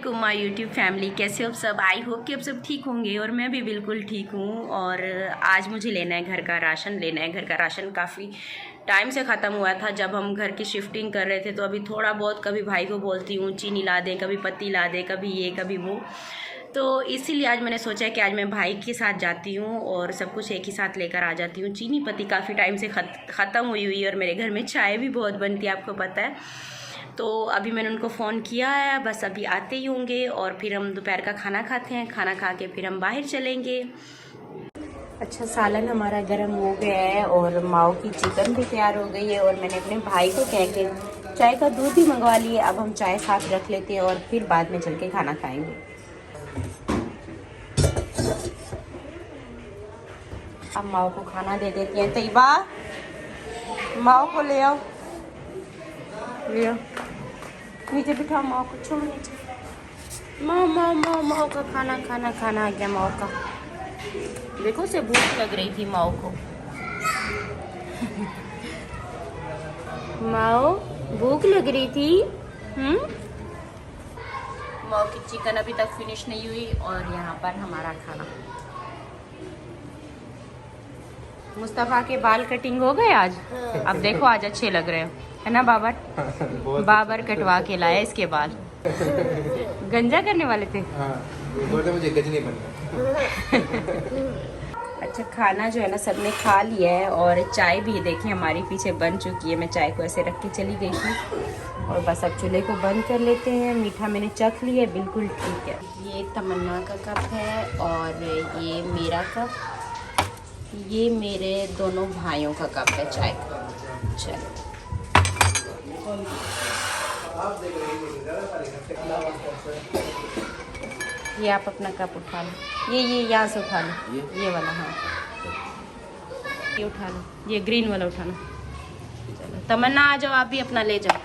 My YouTube family, कैसे हो आप सब। आई होप कि आप सब ठीक होंगे और मैं भी बिल्कुल ठीक हूँ। और आज मुझे लेना है घर का राशन, लेना है घर का राशन। काफ़ी टाइम से ख़त्म हुआ था जब हम घर की शिफ्टिंग कर रहे थे, तो अभी थोड़ा बहुत कभी भाई को बोलती हूँ चीनी ला दे, कभी पत्ती ला दे, कभी ये कभी वो। तो इसीलिए आज मैंने सोचा है कि आज मैं भाई के साथ जाती हूँ और सब कुछ एक ही साथ लेकर आ जाती हूँ। चीनी पत्ती काफ़ी टाइम से ख़त्म हुई और मेरे घर में चाय भी बहुत बनती है, आपको पता है। तो अभी मैंने उनको फ़ोन किया है, बस अभी आते ही होंगे और फिर हम दोपहर का खाना खाते हैं। खाना खा के फिर हम बाहर चलेंगे। अच्छा, सालन हमारा गर्म हो गया है और माओ की चिकन भी तैयार हो गई है। और मैंने अपने भाई को कह के चाय का दूध भी मंगवा लिए। अब हम चाय साथ रख लेते हैं और फिर बाद में चल के खाना खाएंगे। अब माओ को खाना दे देती हैं। तैयबा, माओ को ले आओ, ले आओ, नीचे बिठाओ माओ को, छोड़ नीचे। माओ माओ माओ माओ का खाना खाना खाना आ गया माओ का। देखो उसे भूख लग रही थी माओ को। माओ भूख लग रही थी। माओ की चिकन अभी तक फिनिश नहीं हुई और यहाँ पर हमारा खाना। मुस्तफ़ा के बाल कटिंग हो गए आज। अब देखो आज अच्छे लग रहे हो, है ना बाबर। बाबर कटवा के लाया इसके बाल। गंजा करने वाले थे। बोलते मुझे गंज नहीं बनना। अच्छा, खाना जो है ना सबने खा लिया है और चाय भी देखिए हमारी पीछे बन चुकी है। मैं चाय को ऐसे रख के चली गई थी और बस अब चूल्हे को बंद कर लेते हैं। मीठा मैंने चख लिया, बिल्कुल ठीक है। ये तमन्ना का कप है और ये मेरा कप, ये मेरे दोनों भाइयों का कप है चाय का। चलो, ये आप अपना कप उठा लो। ये यहाँ से उठा लो, ये वाला। हाँ, ये उठा लो, ये ग्रीन वाला उठा लो। चलो तमन्ना आ जाओ, आप भी अपना ले जाओ।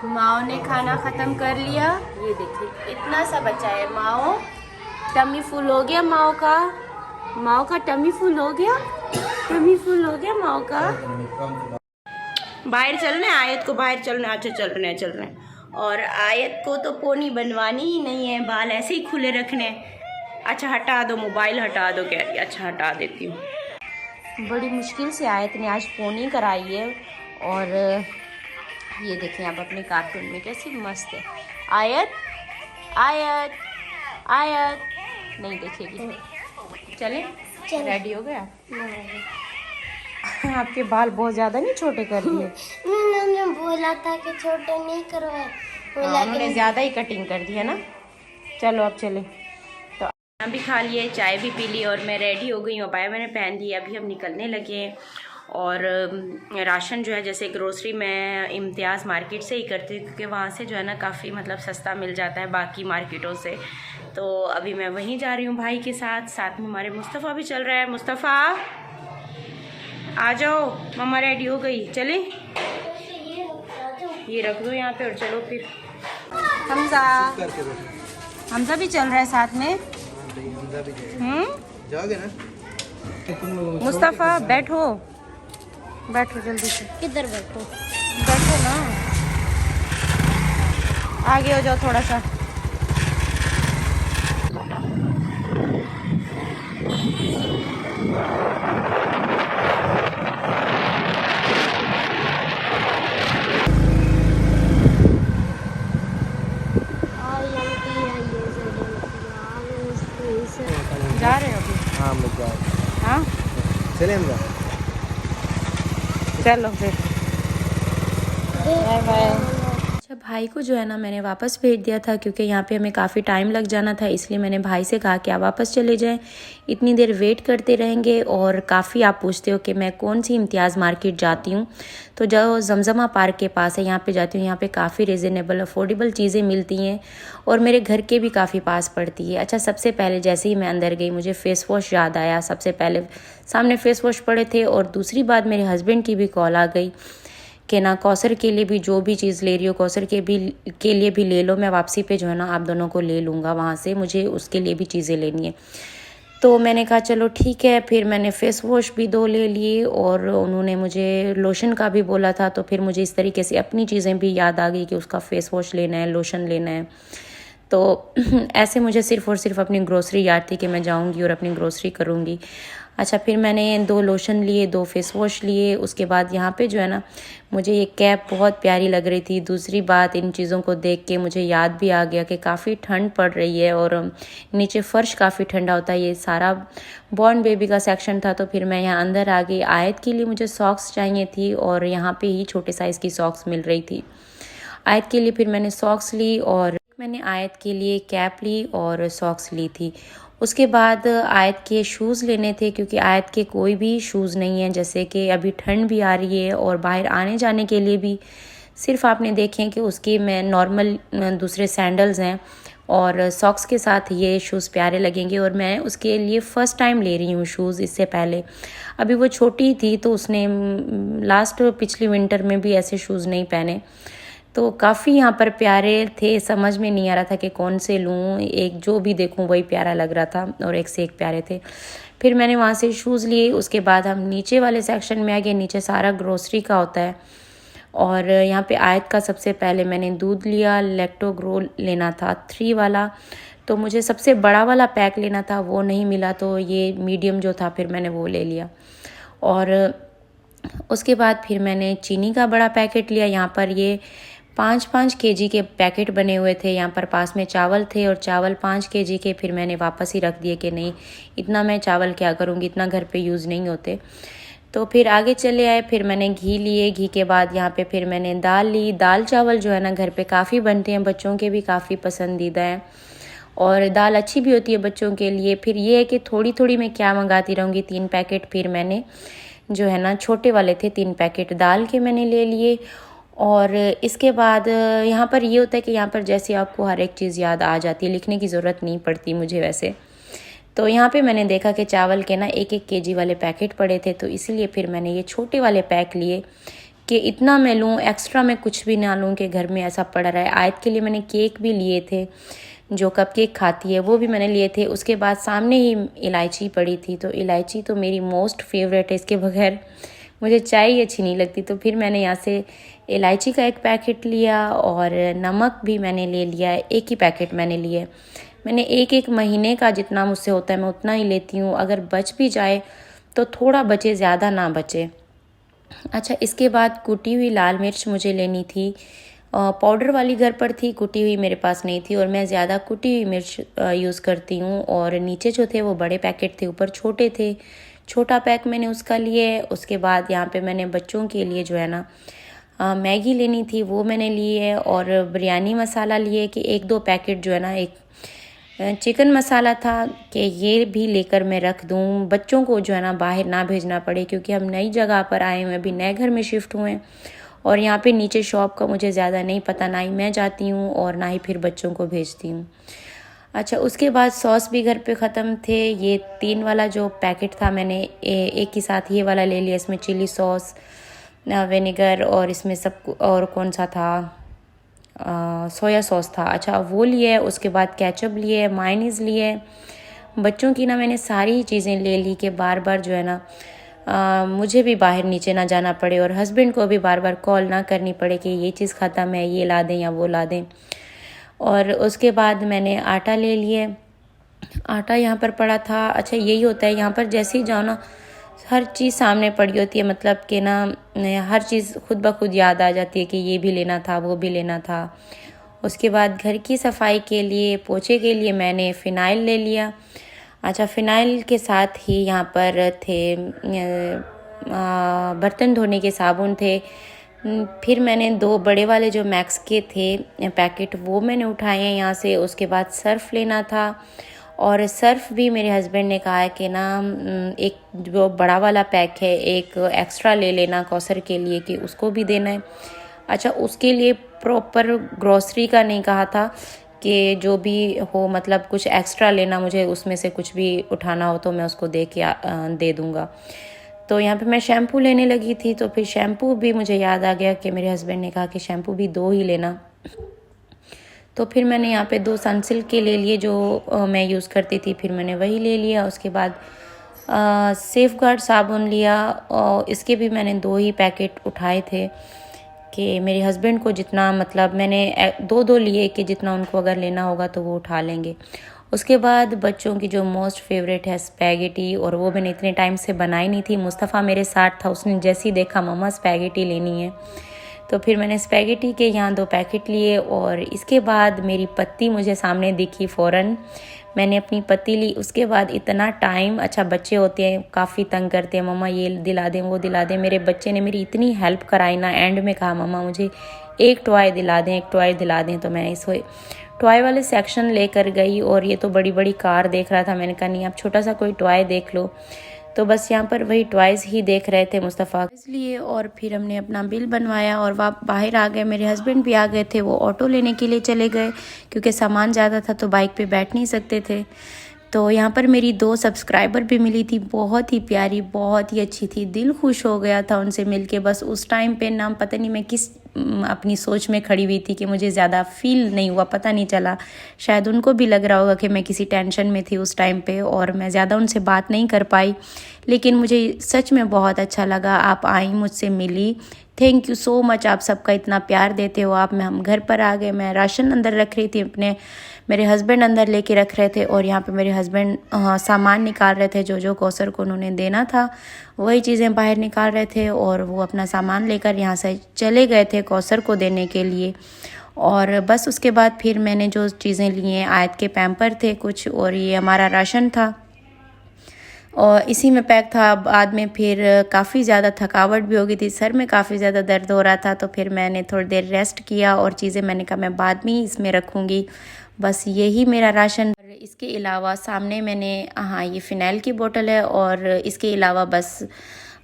माओ ने खाना ख़त्म कर लिया। ये देखिए इतना सा बचा है। माओ टमी फुल हो गया, माओ का टमी फुल हो गया, टमी फुल हो गया माओ का। बाहर चलना है आयत को, बाहर चलना। अच्छा, चल रहे हैं। और आयत को तो पोनी बनवानी ही नहीं है, बाल ऐसे ही खुले रखने हैं। अच्छा हटा दो, मोबाइल हटा दो, कह रही। अच्छा हटा देती हूँ। बड़ी मुश्किल से आयत ने आज पोनी कराई है। और ये देखें आप अपने कार्टून में कैसी मस्त है आयत। आयत आयत नहीं देखेगी। चले, रेडी हो गया। आपके बाल बहुत ज़्यादा नहीं छोटे कर दिए। मैंने बोला था कि छोटे नहीं करवाए, उन्होंने ज़्यादा ही कटिंग कर दी है ना। चलो अब चले। तो खाना भी खा लिए, चाय भी पी ली और मैं रेडी हो गई हूँ। पाया मैंने पहन दी। अभी हम निकलने लगे हैं। और राशन जो है, जैसे ग्रोसरी मैं इम्तियाज़ मार्केट से ही करती हूँ क्योंकि वहाँ से जो है ना काफ़ी मतलब सस्ता मिल जाता है बाकी मार्केटों से। तो अभी मैं वहीं जा रही हूँ भाई के साथ। साथ में हमारे मुस्तफ़ा भी चल रहा है। मुस्तफ़ा आ जाओ, मम्मा रेडी हो गई, चले। ये रख दो यहाँ पे और चलो फिर। हमजा भी चल रहा है साथ में। जाओगे ना? मुस्तफ़ा बैठो, बैठो जल्दी से। किधर बैठो? बैठो ना, आगे हो जाओ थोड़ा सा। जा रहे हो अभी? हाँ हम लोग जा रहे हैं। हाँ चले हम जा। चलो फिर, बाय बाय। अच्छा, भाई को जो है ना मैंने वापस भेज दिया था क्योंकि यहाँ पे हमें काफ़ी टाइम लग जाना था। इसलिए मैंने भाई से कहा कि आप वापस चले जाएं, इतनी देर वेट करते रहेंगे। और काफ़ी आप पूछते हो कि मैं कौन सी इम्तियाज़ मार्केट जाती हूँ, तो जो जमजमा पार्क के पास है यहाँ पे जाती हूँ। यहाँ पे काफ़ी रिजनेबल अफोर्डेबल चीज़ें मिलती हैं और मेरे घर के भी काफ़ी पास पड़ती है। अच्छा, सबसे पहले जैसे ही मैं अंदर गई मुझे फ़ेस वॉश याद आया। सबसे पहले सामने फ़ेस वॉश पड़े थे और दूसरी बात मेरे हस्बैंड की भी कॉल आ गई कि ना कौसर के लिए भी जो भी चीज़ ले रही हो कौसर के लिए भी ले लो। मैं वापसी पे जो है ना आप दोनों को ले लूँगा वहाँ से, मुझे उसके लिए भी चीज़ें लेनी है। तो मैंने कहा चलो ठीक है। फिर मैंने फ़ेस वॉश भी 2 ले लिए और उन्होंने मुझे लोशन का भी बोला था, तो फिर मुझे इस तरीके से अपनी चीज़ें भी याद आ गई कि उसका फ़ेस वॉश लेना है, लोशन लेना है। तो ऐसे मुझे सिर्फ़ और सिर्फ अपनी ग्रोसरी याद थी कि मैं जाऊंगी और अपनी ग्रोसरी करूंगी। अच्छा, फिर मैंने 2 लोशन लिए, 2 फेस वॉश लिए। उसके बाद यहाँ पे जो है ना, मुझे ये कैप बहुत प्यारी लग रही थी। दूसरी बात, इन चीज़ों को देख के मुझे याद भी आ गया कि काफ़ी ठंड पड़ रही है और नीचे फ़र्श काफ़ी ठंडा होता है। ये सारा बॉर्न बेबी का सेक्शन था, तो फिर मैं यहाँ अंदर आ गई। आयत के लिए मुझे सॉक्स चाहिए थी और यहाँ पे ही छोटे साइज़ की सॉक्स मिल रही थी। आयत के लिए फिर मैंने सॉक्स ली और मैंने आयत के लिए कैप ली और सॉक्स ली थी। उसके बाद आयत के शूज़ लेने थे, क्योंकि आयत के कोई भी शूज़ नहीं है। जैसे कि अभी ठंड भी आ रही है और बाहर आने जाने के लिए भी सिर्फ आपने देखें कि उसकी मैं नॉर्मल दूसरे सैंडल्स हैं और सॉक्स के साथ ये शूज़ प्यारे लगेंगे। और मैं उसके लिए फ़र्स्ट टाइम ले रही हूँ शूज़। इससे पहले अभी वो छोटी थी, तो उसने पिछली विंटर में भी ऐसे शूज़ नहीं पहने। तो काफ़ी यहाँ पर प्यारे थे, समझ में नहीं आ रहा था कि कौन से लूँ। एक जो भी देखूँ वही प्यारा लग रहा था और एक से एक प्यारे थे। फिर मैंने वहाँ से शूज़ लिए। उसके बाद हम नीचे वाले सेक्शन में आ गए। नीचे सारा ग्रोसरी का होता है और यहाँ पे आयत का सबसे पहले मैंने दूध लिया। लैक्टोग्रो लेना था 3 वाला, तो मुझे सबसे बड़ा वाला पैक लेना था, वो नहीं मिला, तो ये मीडियम जो था फिर मैंने वो ले लिया। और उसके बाद फिर मैंने चीनी का बड़ा पैकेट लिया। यहाँ पर ये 5-5 केजी के पैकेट बने हुए थे। यहाँ पर पास में चावल थे और चावल 5 केजी के फिर मैंने वापस ही रख दिए कि नहीं, इतना मैं चावल क्या करूँगी, इतना घर पे यूज़ नहीं होते। तो फिर आगे चले आए। फिर मैंने घी लिए। घी के बाद यहाँ पे फिर मैंने दाल ली। दाल चावल जो है ना घर पे काफ़ी बनते हैं, बच्चों के भी काफ़ी पसंदीदा हैं और दाल अच्छी भी होती है बच्चों के लिए। फिर ये है कि थोड़ी थोड़ी मैं क्या मंगाती रहूँगी। 3 पैकेट फिर मैंने जो है ना छोटे वाले थे, 3 पैकेट दाल के मैंने ले लिए। और इसके बाद यहाँ पर ये होता है कि यहाँ पर जैसे आपको हर एक चीज़ याद आ जाती है, लिखने की ज़रूरत नहीं पड़ती मुझे वैसे। तो यहाँ पे मैंने देखा कि चावल के ना 1-1 केजी वाले पैकेट पड़े थे, तो इसलिए फिर मैंने ये छोटे वाले पैक लिए कि इतना मैं लूँ, एक्स्ट्रा मैं कुछ भी ना लूँ कि घर में ऐसा पड़ा रहा है। आयत के लिए मैंने केक भी लिए थे, जो कप केक खाती है वो भी मैंने लिए थे। उसके बाद सामने ही इलायची पड़ी थी, तो इलायची तो मेरी मोस्ट फेवरेट है, इसके बगैर मुझे चाय ही अच्छी नहीं लगती। तो फिर मैंने यहाँ से इलायची का 1 पैकेट लिया और नमक भी मैंने ले लिया, 1 ही पैकेट मैंने लिए। मैंने 1-1 महीने का जितना मुझसे होता है मैं उतना ही लेती हूँ। अगर बच भी जाए तो थोड़ा बचे, ज़्यादा ना बचे। अच्छा, इसके बाद कुटी हुई लाल मिर्च मुझे लेनी थी। पाउडर वाली घर पर थी, कुटी हुई मेरे पास नहीं थी और मैं ज़्यादा कुटी हुई मिर्च यूज़ करती हूँ। और नीचे जो थे वो बड़े पैकेट थे, ऊपर छोटे थे। छोटा पैक मैंने उसका लिए। उसके बाद यहाँ पे मैंने बच्चों के लिए जो है ना मैगी लेनी थी, वो मैंने ली है। और बिरयानी मसाला लिए कि 1-2 पैकेट जो है ना, एक चिकन मसाला था कि ये भी लेकर मैं रख दूँ, बच्चों को जो है ना बाहर ना भेजना पड़े, क्योंकि हम नई जगह पर आए हुए हैं, अभी नए घर में शिफ्ट हुए हैं और यहाँ पे नीचे शॉप का मुझे ज़्यादा नहीं पता, ना ही मैं जाती हूँ और ना ही फिर बच्चों को भेजती हूँ। अच्छा, उसके बाद सॉस भी घर पे ख़त्म थे। ये 3 वाला जो पैकेट था मैंने एक ही साथ ये वाला ले लिया। इसमें चिली सॉस, विनेगर और इसमें सब और कौन सा था, सोया सॉस था। अच्छा, वो लिए। उसके बाद केचप लिए, मायोनीज़ लिए। बच्चों की ना मैंने सारी चीज़ें ले ली कि बार बार जो है ना मुझे भी बाहर नीचे ना जाना पड़े और हस्बैंड को भी बार बार कॉल ना करनी पड़े कि ये चीज़ ख़त्म है, ये ला दें या वो ला दें। और उसके बाद मैंने आटा ले लिए। आटा यहाँ पर पड़ा था। अच्छा, यही होता है यहाँ पर, जैसे ही जाओ ना हर चीज़ सामने पड़ी होती है, मतलब कि ना हर चीज़ खुद ब खुद याद आ जाती है कि ये भी लेना था, वो भी लेना था। उसके बाद घर की सफाई के लिए, पोछे के लिए मैंने फ़िनाइल ले लिया। अच्छा, फ़िनाइल के साथ ही यहाँ पर थे बर्तन धोने के साबुन थे। फिर मैंने 2 बड़े वाले जो मैक्स के थे पैकेट, वो मैंने उठाए हैं यहाँ से। उसके बाद सर्फ़ लेना था और सर्फ़ भी मेरे हस्बैंड ने कहा है कि ना एक जो बड़ा वाला पैक है एक एक्स्ट्रा ले लेना कौसर के लिए, कि उसको भी देना है। अच्छा, उसके लिए प्रॉपर ग्रॉसरी का नहीं कहा था कि जो भी हो, मतलब कुछ एक्स्ट्रा लेना, मुझे उसमें से कुछ भी उठाना हो तो मैं उसको दे दूँगा। तो यहाँ पे मैं शैम्पू लेने लगी थी, तो फिर शैम्पू भी मुझे याद आ गया कि मेरे हस्बैंड ने कहा कि शैम्पू भी 2 ही लेना। तो फिर मैंने यहाँ पे 2 सनसिल्क के ले लिए जो मैं यूज़ करती थी, फिर मैंने वही ले लिया। उसके बाद सेफगार्ड साबुन लिया और इसके भी मैंने 2 ही पैकेट उठाए थे कि मेरे हस्बैंड को जितना, मतलब मैंने 2 लिए कि जितना उनको अगर लेना होगा तो वो उठा लेंगे। उसके बाद बच्चों की जो मोस्ट फेवरेट है स्पैगेटी, और वो मैंने इतने टाइम से बनाई नहीं थी। मुस्तफ़ा मेरे साथ था, उसने जैसे ही देखा मम्मा स्पैगेटी लेनी है, तो फिर मैंने स्पैगेटी के यहाँ 2 पैकेट लिए। और इसके बाद मेरी पत्ती मुझे सामने दिखी, फ़ौरन मैंने अपनी पत्ती ली। उसके बाद इतना टाइम, अच्छा बच्चे होते हैं काफ़ी तंग करते हैं, मम्मा ये दिला दें वो दिला दें। मेरे बच्चे ने मेरी इतनी हेल्प कराई ना, एंड में कहा मम्मा मुझे एक टॉय दिला दें, एक टॉय दिला दें। तो मैंने इसको टॉय वाले सेक्शन लेकर गई और ये तो बड़ी बड़ी कार देख रहा था। मैंने कहा नहीं, आप छोटा सा कोई टॉय देख लो। तो बस यहाँ पर वही टॉयज़ ही देख रहे थे मुस्तफ़ा, इसलिए। और फिर हमने अपना बिल बनवाया और वह बाहर आ गए। मेरे हस्बैंड भी आ गए थे, वो ऑटो लेने के लिए चले गए क्योंकि सामान ज़्यादा था तो बाइक पे बैठ नहीं सकते थे। तो यहाँ पर मेरी 2 सब्सक्राइबर भी मिली थी, बहुत ही प्यारी, बहुत ही अच्छी थी, दिल खुश हो गया था उनसे मिलके। बस उस टाइम पे नाम पता नहीं मैं किस अपनी सोच में खड़ी हुई थी कि मुझे ज़्यादा फील नहीं हुआ, पता नहीं चला। शायद उनको भी लग रहा होगा कि मैं किसी टेंशन में थी उस टाइम पे और मैं ज़्यादा उनसे बात नहीं कर पाई। लेकिन मुझे सच में बहुत अच्छा लगा, आप आई, मुझसे मिली। थैंक यू सो मच, आप सबका इतना प्यार देते हो आप। हम घर पर आ गए, मैं राशन अंदर रख रही थी अपने, मेरे हस्बैंड अंदर लेके रख रहे थे और यहाँ पे मेरे हस्बैंड सामान निकाल रहे थे, जो कौसर को उन्होंने देना था वही चीज़ें बाहर निकाल रहे थे। और वो अपना सामान लेकर यहाँ से चले गए थे कौसर को देने के लिए। और बस उसके बाद फिर मैंने जो चीज़ें ली हैं, आयत के पैम्पर थे कुछ, और ये हमारा राशन था और इसी में पैक था। बाद में फिर काफ़ी ज़्यादा थकावट भी हो गई थी, सर में काफ़ी ज़्यादा दर्द हो रहा था, तो फिर मैंने थोड़ी देर रेस्ट किया और चीज़ें मैंने कहा मैं बाद में ही इसमें रखूँगी। बस यही मेरा राशन। इसके अलावा सामने मैंने, हाँ ये फ़िनाइल की बोतल है, और इसके अलावा बस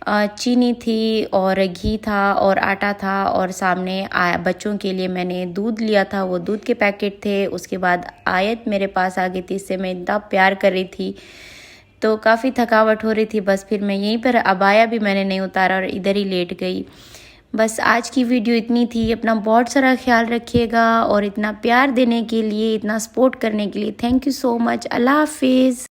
चीनी थी और घी था और आटा था। और सामने बच्चों के लिए मैंने दूध लिया था, वो दूध के पैकेट थे। उसके बाद आयत मेरे पास आ गई थी, इससे मैं इतना प्यार कर रही थी तो काफ़ी थकावट हो रही थी। बस फिर मैं यहीं पर, अबाया भी मैंने नहीं उतारा और इधर ही लेट गई। बस आज की वीडियो इतनी थी। अपना बहुत सारा ख्याल रखिएगा और इतना प्यार देने के लिए, इतना सपोर्ट करने के लिए थैंक यू सो मच। अल्लाह हाफिज़।